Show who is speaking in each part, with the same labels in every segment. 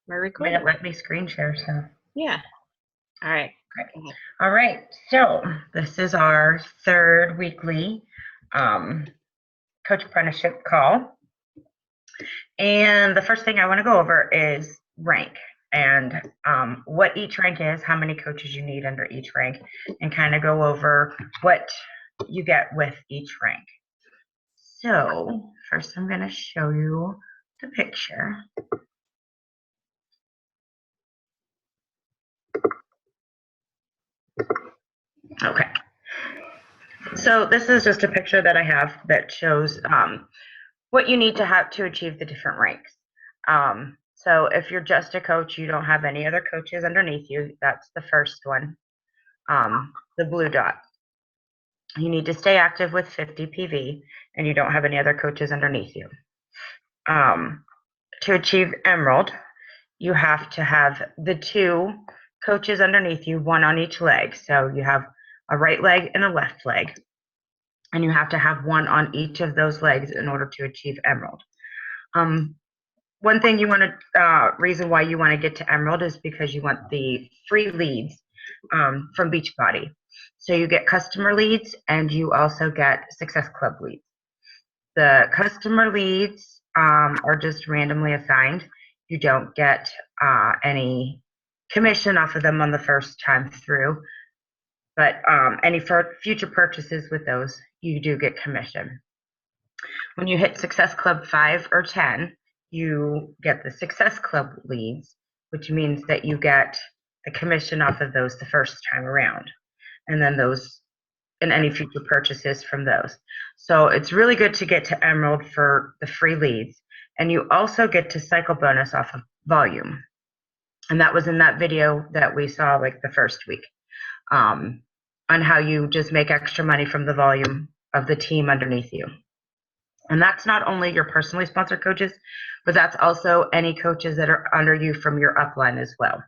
Speaker 1: We're
Speaker 2: I mean, it
Speaker 1: recording.
Speaker 2: let me screen share, so.
Speaker 1: Yeah. All right.
Speaker 2: Great.
Speaker 1: Go ahead.
Speaker 2: All right, so this is our third weekly coach apprenticeship call. And the first thing I want to go over is rank and what each rank is, how many coaches you need under each rank, and kind of go over what you get with each rank. So first I'm going to show you the picture. Okay. So this is just a picture that I have that shows what you need to have to achieve the different ranks. So if you're just a coach, you don't have any other coaches underneath you, that's the first one, the blue dot. You need to stay active with 50 PV, and you don't have any other coaches underneath you. To achieve Emerald, you have to have the two coaches underneath you, one on each leg. So you have a right leg and a left leg, and you have to have one on each of those legs in order to achieve Emerald. One thing you want to, reason why you want to get to Emerald is because you want the free leads from Beachbody. So you get customer leads and you also get Success Club leads. The customer leads are just randomly assigned. You don't get any commission off of them on the first time through, but any future purchases with those, you do get commission. When you hit Success Club 5 or 10, you get the Success Club leads, which means that you get the commission off of those the first time around, and then those and any future purchases from those. So it's really good to get to Emerald for the free leads, and you also get to cycle bonus off of volume. And that was in that video that we saw like the first week on how you just make extra money from the volume of the team underneath you. And that's not only your personally sponsored coaches, but that's also any coaches that are under you from your upline as well.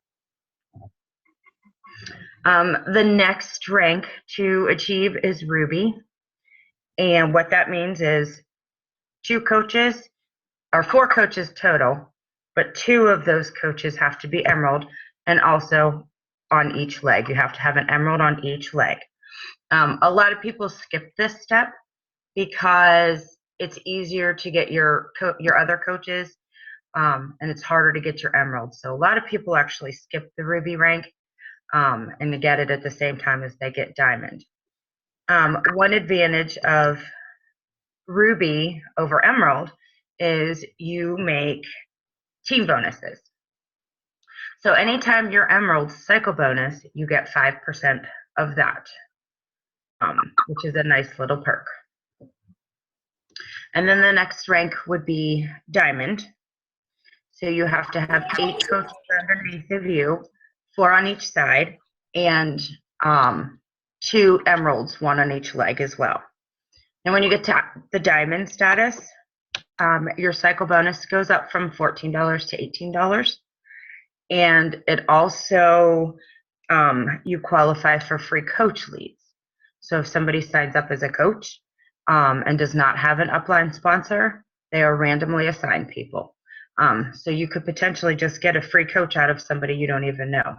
Speaker 2: The next rank to achieve is Ruby. And what that means is 2 coaches, or 4 coaches total, but 2 of those coaches have to be Emerald, and also on each leg. You have to have an Emerald on each leg. A lot of people skip this step because it's easier to get your other coaches, and it's harder to get your Emerald. So a lot of people actually skip the Ruby rank and get it at the same time as they get Diamond. One advantage of Ruby over Emerald is you make team bonuses. So anytime your Emerald cycle bonus, you get 5% of that, which is a nice little perk. And then the next rank would be Diamond. So you have to have 8 coaches underneath of you, 4 on each side, and 2 Emeralds, 1 on each leg as well. And when you get to the Diamond status, your cycle bonus goes up from $14 to $18. And it also, you qualify for free coach leads. So if somebody signs up as a coach and does not have an upline sponsor, they are randomly assigned people. So you could potentially just get a free coach out of somebody you don't even know.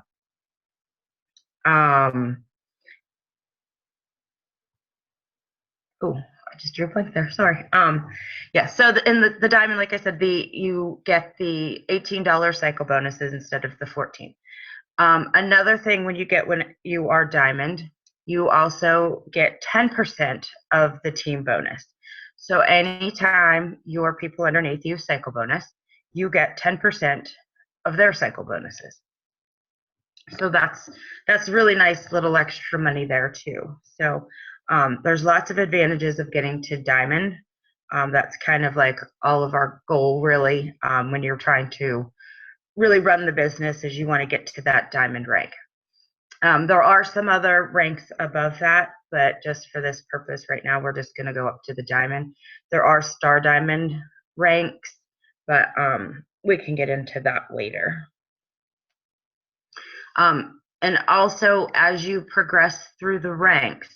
Speaker 2: Oh, I just drew a blank there. Sorry. Yeah. So in the Diamond, like I said, you get the $18 cycle bonuses instead of the 14. Another thing when you are Diamond, you also get 10% of the team bonus. So anytime your people underneath you cycle bonus, you get 10% of their cycle bonuses. So that's really nice little extra money there too. So there's lots of advantages of getting to Diamond. That's kind of like all of our goal really when you're trying to really run the business, is you want to get to that Diamond rank. There are some other ranks above that, but just for this purpose right now, we're just going to go up to the Diamond. There are Star Diamond ranks, but we can get into that later. And also, as you progress through the ranks,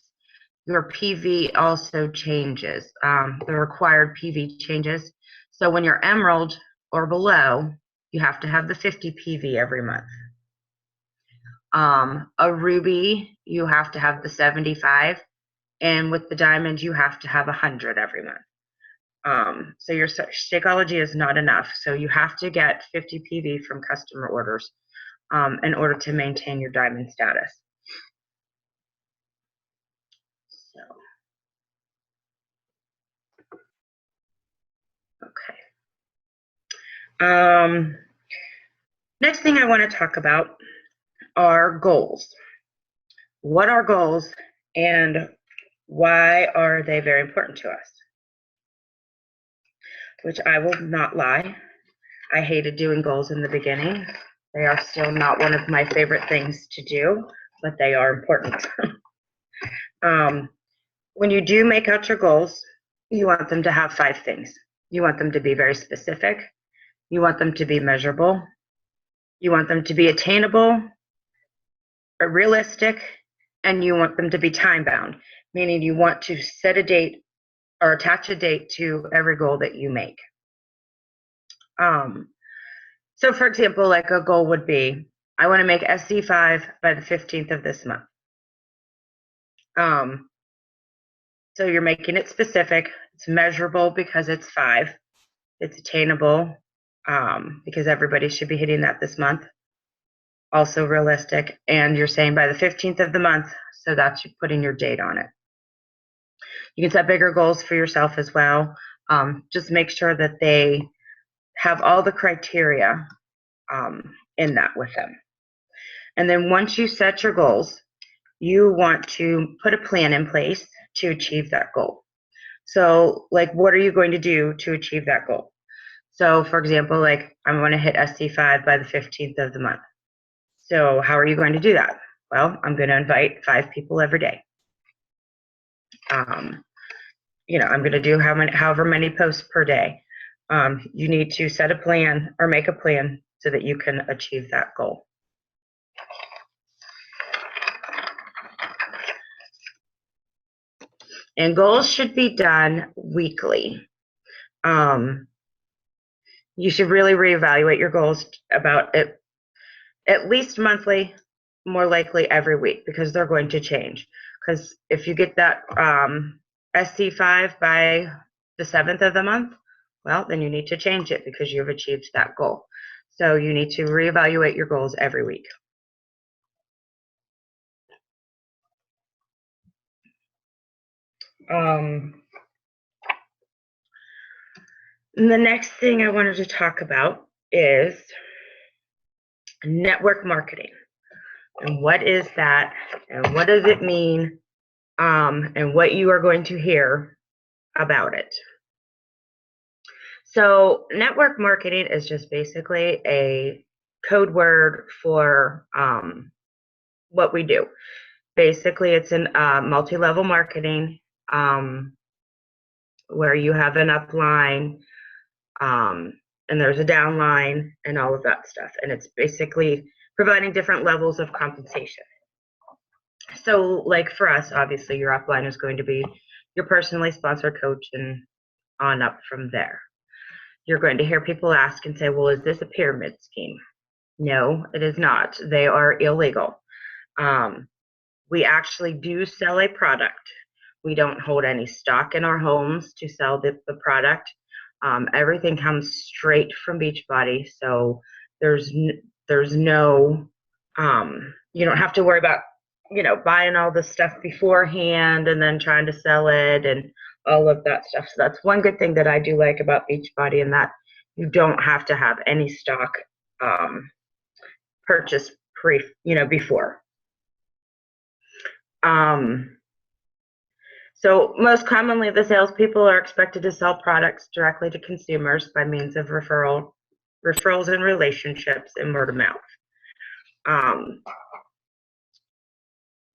Speaker 2: your PV also changes. The required PV changes. So when you're Emerald or below, you have to have the 50 PV every month. A ruby, you have to have the 75, and with the diamond, you have to have 100 every month. So your Shakeology is not enough. So you have to get 50 PV from customer orders in order to maintain your diamond status. So, okay. Next thing I want to talk about are goals. What are goals and why are they very important to us? Which I will not lie, I hated doing goals in the beginning. They are still not one of my favorite things to do, but they are important. When you do make out your goals, you want them to have 5 things. You want them to be very specific. You want them to be measurable. You want them to be attainable or realistic, and you want them to be time-bound, meaning you want to set a date or attach a date to every goal that you make. So for example, like a goal would be, I want to make SC5 by the 15th of this month. So you're making it specific, it's measurable because it's 5, it's attainable because everybody should be hitting that this month, also realistic, and you're saying by the 15th of the month, so that's you putting your date on it. You can set bigger goals for yourself as well. Just make sure that they have all the criteria in that with them. And then once you set your goals, you want to put a plan in place to achieve that goal. So like, what are you going to do to achieve that goal? So for example, like I'm going to hit SC5 by the 15th of the month. So how are you going to do that? Well, I'm going to invite 5 people every day. You know, I'm going to do however many posts per day. You need to set a plan or make a plan so that you can achieve that goal. And goals should be done weekly. You should really reevaluate your goals about it at least monthly, more likely every week, because they're going to change. Because if you get that SC5 by the 7th of the month, well, then you need to change it because you've achieved that goal. So you need to reevaluate your goals every week. And the next thing I wanted to talk about is network marketing. And what is that? And what does it mean? And what you are going to hear about it. So network marketing is just basically a code word for what we do. Basically, it's in multi-level marketing where you have an upline and there's a downline and all of that stuff. And it's basically providing different levels of compensation. So like for us, obviously your upline is going to be your personally sponsored coach and on up from there. You're going to hear people ask and say, well, is this a pyramid scheme? No, it is not. They are illegal. We actually do sell a product. We don't hold any stock in our homes to sell the product. Everything comes straight from Beachbody, so there's no, you don't have to worry about, you know, buying all the stuff beforehand and then trying to sell it and all of that stuff. So that's one good thing that I do like about Beachbody, and that you don't have to have any stock purchased before. So most commonly, the salespeople are expected to sell products directly to consumers by means of referrals and relationships and word of mouth.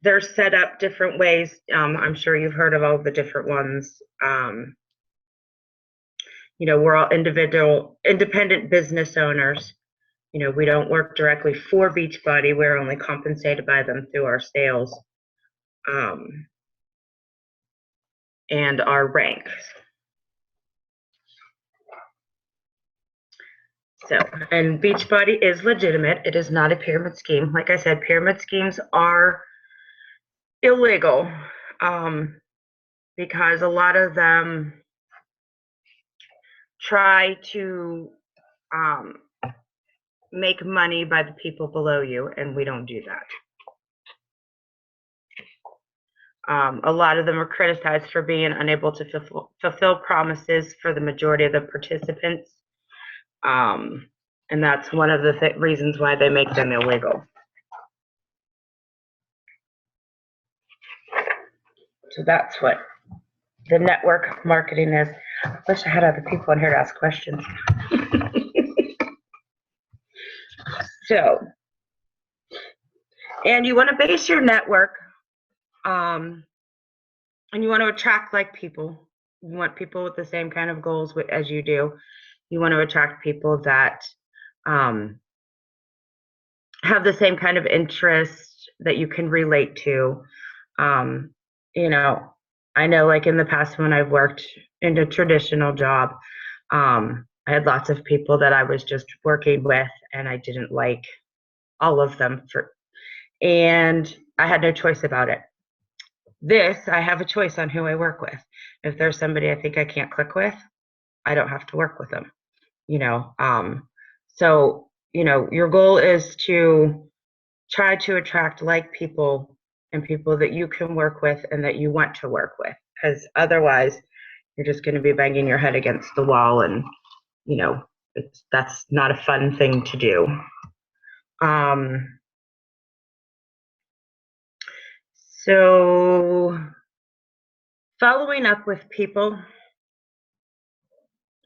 Speaker 2: They're set up different ways. I'm sure you've heard of all the different ones. You know, we're all independent business owners. You know, we don't work directly for Beachbody. We're only compensated by them through our sales and our ranks. So, and Beachbody is legitimate. It is not a pyramid scheme. Like I said, pyramid schemes are illegal because a lot of them try to make money by the people below you, and we don't do that. A lot of them are criticized for being unable to fulfill promises for the majority of the participants. And that's one of the reasons why they make them illegal. So that's what the network marketing is. I wish I had other people in here to ask questions. So, and you want to base your network, and you want to attract like people. You want people with the same kind of goals as you do. You want to attract people that have the same kind of interest that you can relate to. You know, I know like in the past when I've worked in a traditional job, I had lots of people that I was just working with and I didn't like all of them and I had no choice about it. This, I have a choice on who I work with. If there's somebody I think I can't click with, I don't have to work with them, you know. So, you know, your goal is to try to attract like people and people that you can work with and that you want to work with, because otherwise you're just going to be banging your head against the wall and, you know, that's not a fun thing to do. So following up with people,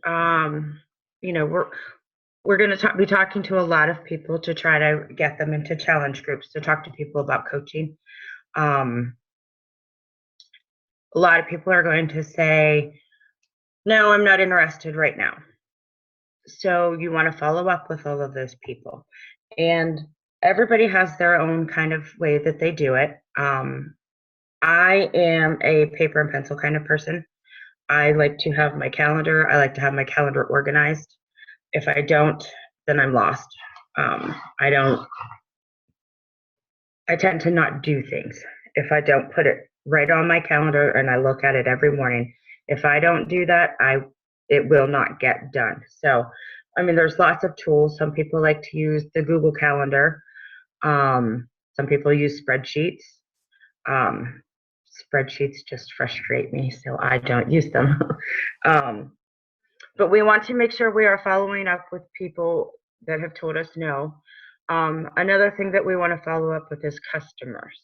Speaker 2: you know, we're going to be talking to a lot of people to try to get them into challenge groups to talk to people about coaching. A lot of people are going to say, no, I'm not interested right now. So you want to follow up with all of those people. And everybody has their own kind of way that they do it. I am a paper and pencil kind of person. I like to have my calendar. I like to have my calendar organized. If I don't, then I'm lost. I tend to not do things if I don't put it right on my calendar and I look at it every morning. If I don't do that, it will not get done. So, I mean, there's lots of tools. Some people like to use the Google Calendar. Some people use spreadsheets. Spreadsheets just frustrate me, so I don't use them. But we want to make sure we are following up with people that have told us no. Another thing that we want to follow up with is customers.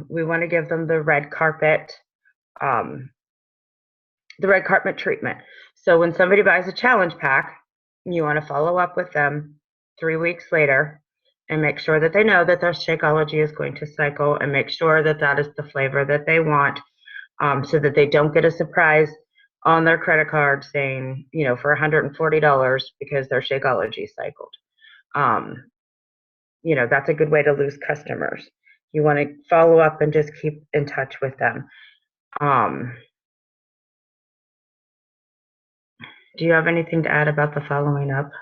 Speaker 2: We want to give them the red carpet treatment. So when somebody buys a challenge pack, you want to follow up with them 3 weeks later and make sure that they know that their Shakeology is going to cycle and make sure that that is the flavor that they want, so that they don't get a surprise on their credit card saying, you know, for $140 because their Shakeology cycled. You know, that's a good way to lose customers. You want to follow up and just keep in touch with them. Do you have anything to add about the following up?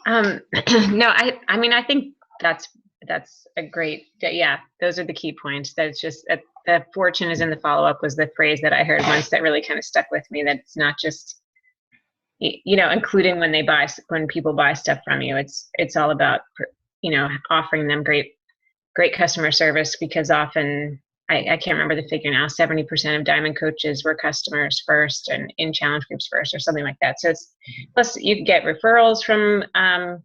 Speaker 1: No, I mean, I think that's a great, yeah, those are the key points. That's just, the fortune is in the follow-up was the phrase that I heard once that really kind of stuck with me, that it's not just, you know, including when people buy stuff from you, it's all about, you know, offering them great customer service, because often, I can't remember the figure now, 70% of Diamond coaches were customers first and in challenge groups first or something like that. So it's, plus you get referrals from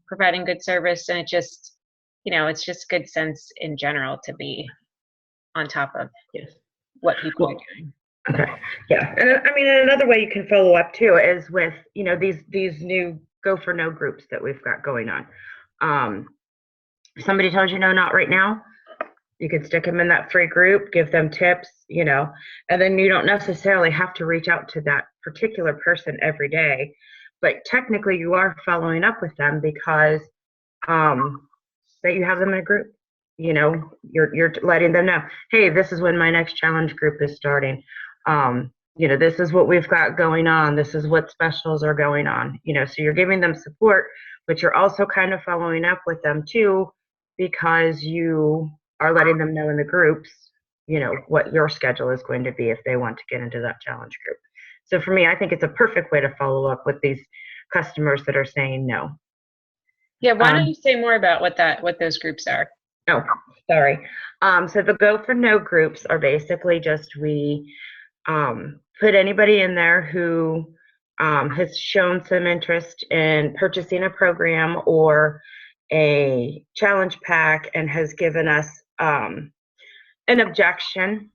Speaker 1: providing good service, and it just, you know, it's just good sense in general to be on top of what people are doing.
Speaker 2: Okay. Yeah. And I mean, another way you can follow up too is with, you know, these new Go for No groups that we've got going on. If somebody tells you no, not right now, you can stick them in that free group, give them tips, you know, and then you don't necessarily have to reach out to that particular person every day, but technically you are following up with them because that you have them in a group. You know, you're letting them know, hey, this is when my next challenge group is starting. this is what we've got going on. This is what specials are going on. So you're giving them support, but you're also kind of following up with them too, because you are letting them know in the groups, what your schedule is going to be if they want to get into that challenge group. So for me, I think it's a perfect way to follow up with these customers that are saying no.
Speaker 1: Yeah, why don't you say more about what those groups are?
Speaker 2: Oh, sorry. So the Go for No groups are basically just we put anybody in there who has shown some interest in purchasing a program or a challenge pack and has given us an objection,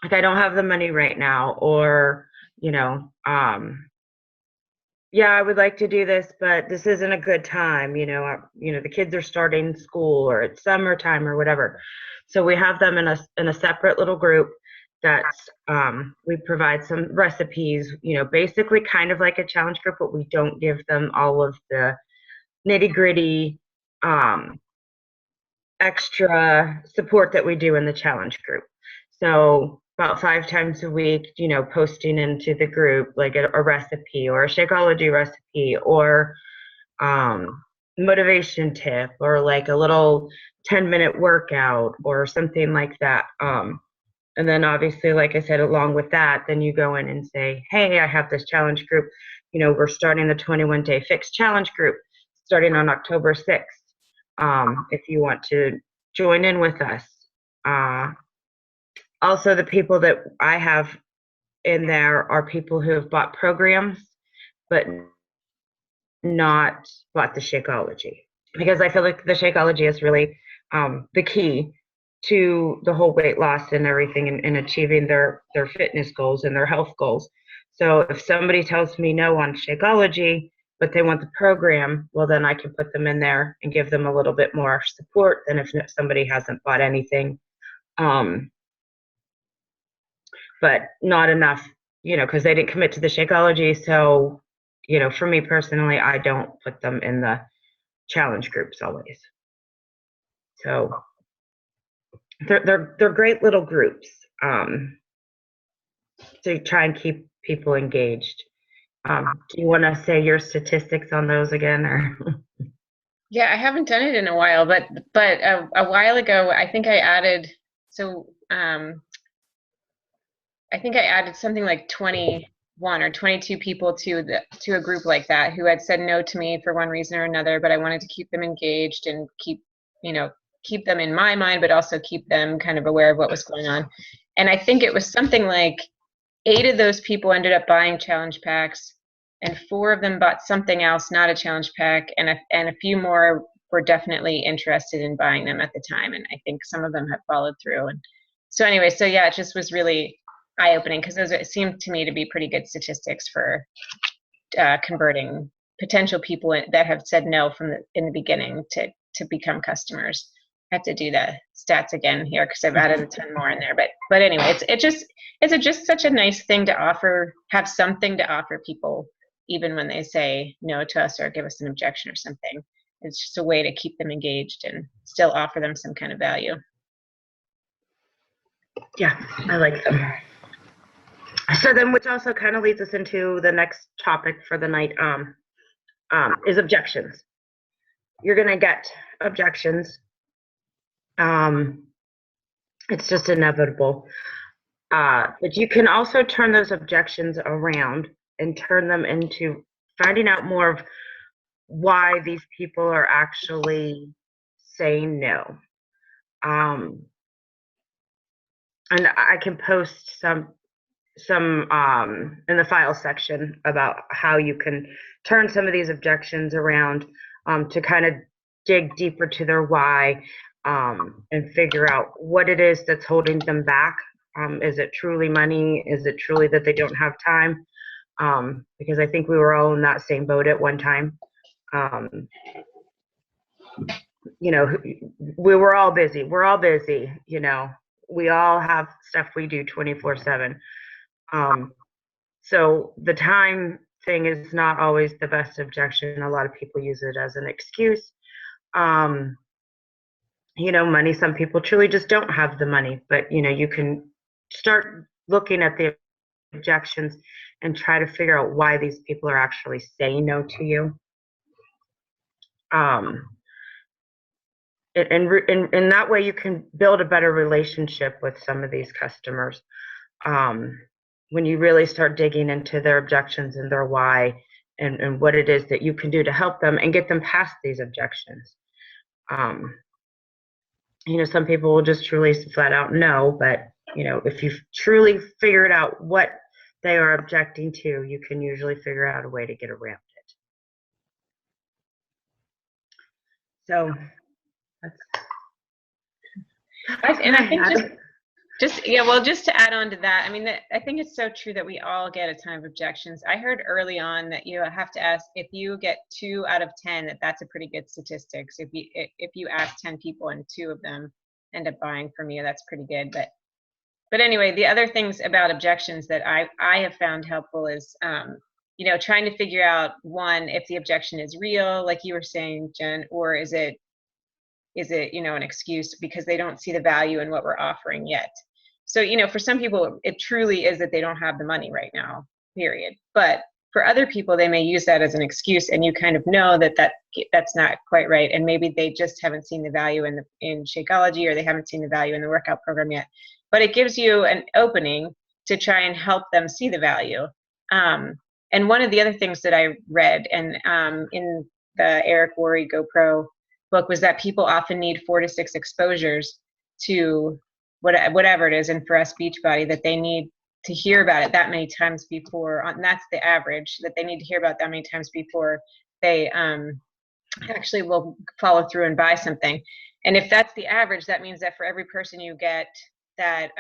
Speaker 2: like I don't have the money right now, or yeah, I would like to do this, but this isn't a good time. The kids are starting school or it's summertime or whatever. So we have them in a separate little group that's we provide some recipes, basically kind of like a challenge group, but we don't give them all of the nitty gritty extra support that we do in the challenge group. So about 5 times a week, posting into the group like a recipe or a Shakeology recipe or motivation tip or like a little 10-minute workout or something like that. And then obviously, like I said, along with that, then you go in and say, hey, I have this challenge group. We're starting the 21-day fix challenge group starting on October 6th. If you want to join in with us. Also, the people that I have in there are people who have bought programs, but not bought the Shakeology. Because I feel like the Shakeology is really the key to the whole weight loss and everything and achieving their fitness goals and their health goals. So if somebody tells me no on Shakeology, but they want the program, well, then I can put them in there and give them a little bit more support than if somebody hasn't bought anything. But not enough, because they didn't commit to the Shakeology. So, for me personally, I don't put them in the challenge groups always. So they're great little groups to try and keep people engaged. Do you want to say your statistics on those again, or?
Speaker 1: Yeah, I haven't done it in a while, but a while ago, I think I added I think I added something like 21 or 22 people to a group like that who had said no to me for one reason or another, but I wanted to keep them engaged and keep them in my mind, but also keep them kind of aware of what was going on. And I think it was something like 8 of those people ended up buying challenge packs, and 4 of them bought something else, not a challenge pack, and a few more were definitely interested in buying them at the time. And I think some of them have followed through. And so anyway, so yeah, it just was really eye-opening because those seemed to me to be pretty good statistics for converting potential people that have said no in the beginning to become customers. I have to do the stats again here because I've added a ton more in there. But anyway, it's just such a nice thing to offer, have something to offer people, even when they say no to us or give us an objection or something. It's just a way to keep them engaged and still offer them some kind of value.
Speaker 2: Yeah, I like them. So then, which also kind of leads us into the next topic for the night, is objections. You're going to get objections. It's just inevitable. But you can also turn those objections around and turn them into finding out more of why these people are actually saying no. And I can post some in the file section about how you can turn some of these objections around to kind of dig deeper to their why and figure out what it is that's holding them back. Is it truly money? Is it truly that they don't have time? Because I think we were all in that same boat at one time. We were all busy. We're all busy, we all have stuff we do 24/7. So the time thing is not always the best objection. A lot of people use it as an excuse. Money, some people truly just don't have the money, but you can start looking at the objections and try to figure out why these people are actually saying no to you. In that way, you can build a better relationship with some of these customers. When you really start digging into their objections and their why, and what it is that you can do to help them and get them past these objections. Some people will just release flat out no, but if you've truly figured out what they are objecting to, you can usually figure out a way to get around it. So
Speaker 1: I think just to add on to that, I mean, I think it's so true that we all get a ton of objections. I heard early on that you have to ask if you get 2 out of 10, that's a pretty good statistic. So if you ask 10 people and 2 of them end up buying from you, that's pretty good. But anyway, the other things about objections that I have found helpful is trying to figure out, one, if the objection is real, like you were saying, Jen, or is it an excuse because they don't see the value in what we're offering yet. So for some people it truly is that they don't have the money right now, period. But for other people, they may use that as an excuse, and you kind of know that's not quite right, and maybe they just haven't seen the value in Shakeology, or they haven't seen the value in the workout program yet. But it gives you an opening to try and help them see the value. And one of the other things that I read and in the Eric Worre GoPro book was that people often need 4 to 6 exposures to whatever it is, and for us, Beachbody, that they need to hear about it that many times before, and that's the average, that they need to hear about that many times before they actually will follow through and buy something. And if that's the average, that means that for every person you get that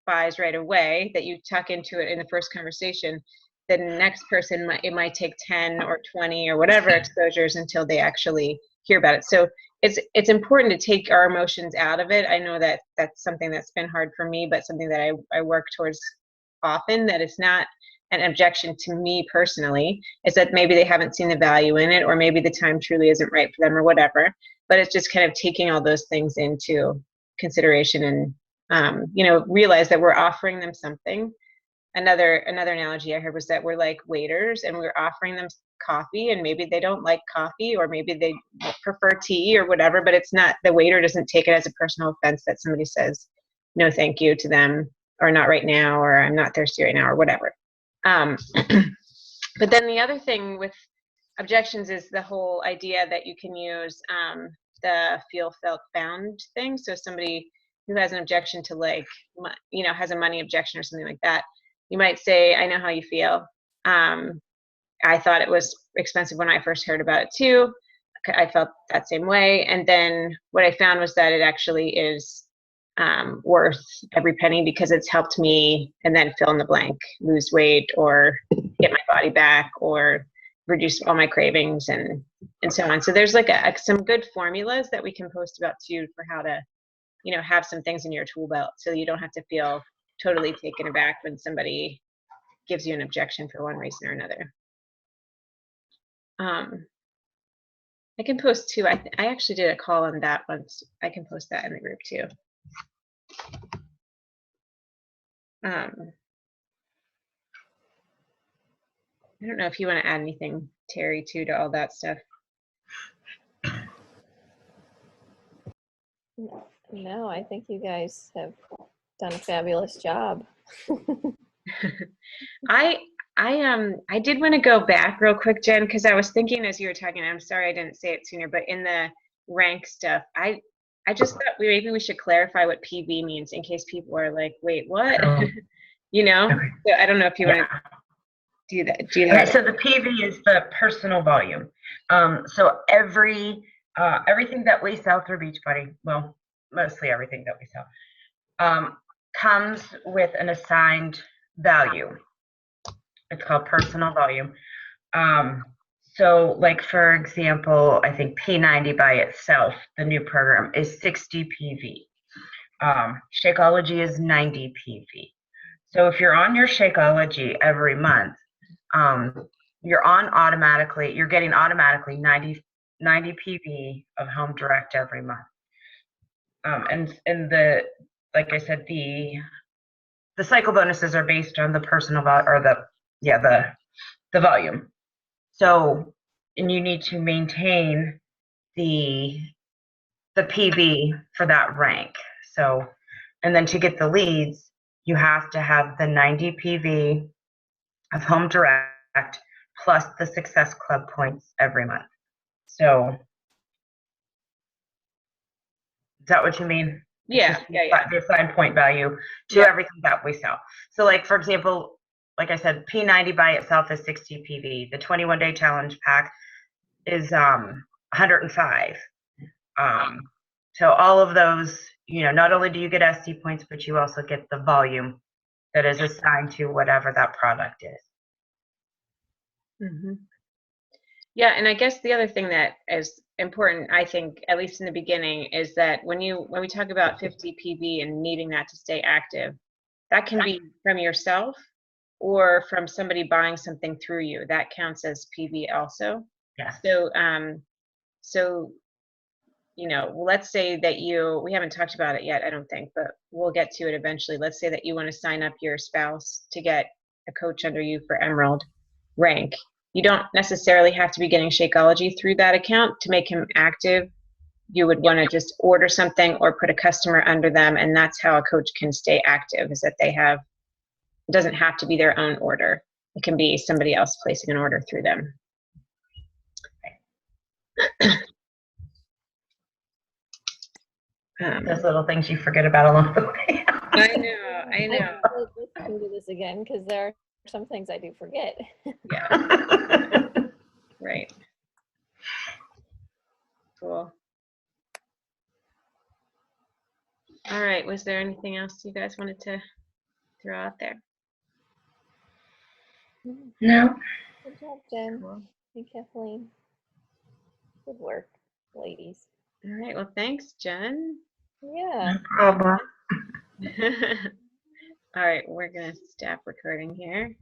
Speaker 1: buys right away, that you tuck into it in the first conversation, then the next person it might take 10 or 20 or whatever exposures until they actually hear about it. So it's important to take our emotions out of it. I know that that's something that's been hard for me, but something that I work towards often, that it's not an objection to me personally. It's that maybe they haven't seen the value in it, or maybe the time truly isn't right for them, or whatever. But it's just kind of taking all those things into consideration and realize that we're offering them something. Another analogy I heard was that we're like waiters, and we're offering them coffee, and maybe they don't like coffee, or maybe they prefer tea or whatever, but it's not, the waiter doesn't take it as a personal offense that somebody says no thank you to them, or not right now, or I'm not thirsty right now, or whatever. But then the other thing with objections is the whole idea that you can use the feel, felt, found thing. So somebody who has an objection to has a money objection or something like that, you might say, I know how you feel. I thought it was expensive when I first heard about it too. I felt that same way. And then what I found was that it actually is worth every penny, because it's helped me, and then fill in the blank, lose weight or get my body back or reduce all my cravings and so on. So there's like some good formulas that we can post about too, for how to, have some things in your tool belt, so you don't have to feel totally taken aback when somebody gives you an objection for one reason or another. I can post too. I actually did a call on that once. I can post that in the group too. I don't know if you want to add anything, Terry, too, to all that stuff.
Speaker 3: No, I think you guys have done a fabulous job.
Speaker 1: I did want to go back real quick, Jen, because I was thinking as you were talking, I'm sorry I didn't say it sooner, but in the rank stuff, I just thought maybe we should clarify what PV means, in case people are like, wait, what?
Speaker 2: Okay.
Speaker 1: So I don't know if you want to do that.
Speaker 2: Okay, so the PV is the personal volume. So everything that we sell through Beachbody, well, mostly everything that we sell, comes with an assigned value. It's called personal volume. So like, for example, I think P90 by itself, the new program, is 60 PV. Shakeology is 90 PV. So if you're on your Shakeology every month, you're getting automatically 90 PV of Home Direct every month. And like I said, the the cycle bonuses are based on the personal or the volume. So, and you need to maintain the PV for that rank. So, and then to get the leads, you have to have the 90 PV of Home Direct plus the Success Club points every month. So, is that what you mean?
Speaker 1: Yeah, yeah.
Speaker 2: The assigned point value to everything that we sell. So, like, for example, like I said, P90 by itself is 60 PV. The 21-day challenge pack is 105. So all of those, not only do you get SC points, but you also get the volume that is assigned to whatever that product is.
Speaker 1: Mm-hmm. Yeah, and I guess the other thing that is important, I think, at least in the beginning, is that when we talk about 50 PV and needing that to stay active, that can be from yourself or from somebody buying something through you. That counts as PV also.
Speaker 2: Yes.
Speaker 1: So, let's say that we haven't talked about it yet, I don't think, but we'll get to it eventually. Let's say that you want to sign up your spouse to get a coach under you for Emerald rank. You don't necessarily have to be getting Shakeology through that account to make him active. You would want to just order something or put a customer under them, and that's how a coach can stay active, is that it doesn't have to be their own order. It can be somebody else placing an order through them.
Speaker 2: Those little things you forget about along the way.
Speaker 1: I know.
Speaker 3: I listen to this again because there are some things I do forget.
Speaker 1: Yeah. Right. Cool. All right. Was there anything else you guys wanted to throw out there?
Speaker 2: No.
Speaker 3: Good job, Jen and Kathleen. Good work, ladies.
Speaker 1: All right. Well, thanks, Jen.
Speaker 3: Yeah.
Speaker 2: No problem.
Speaker 1: All right. We're going to stop recording here.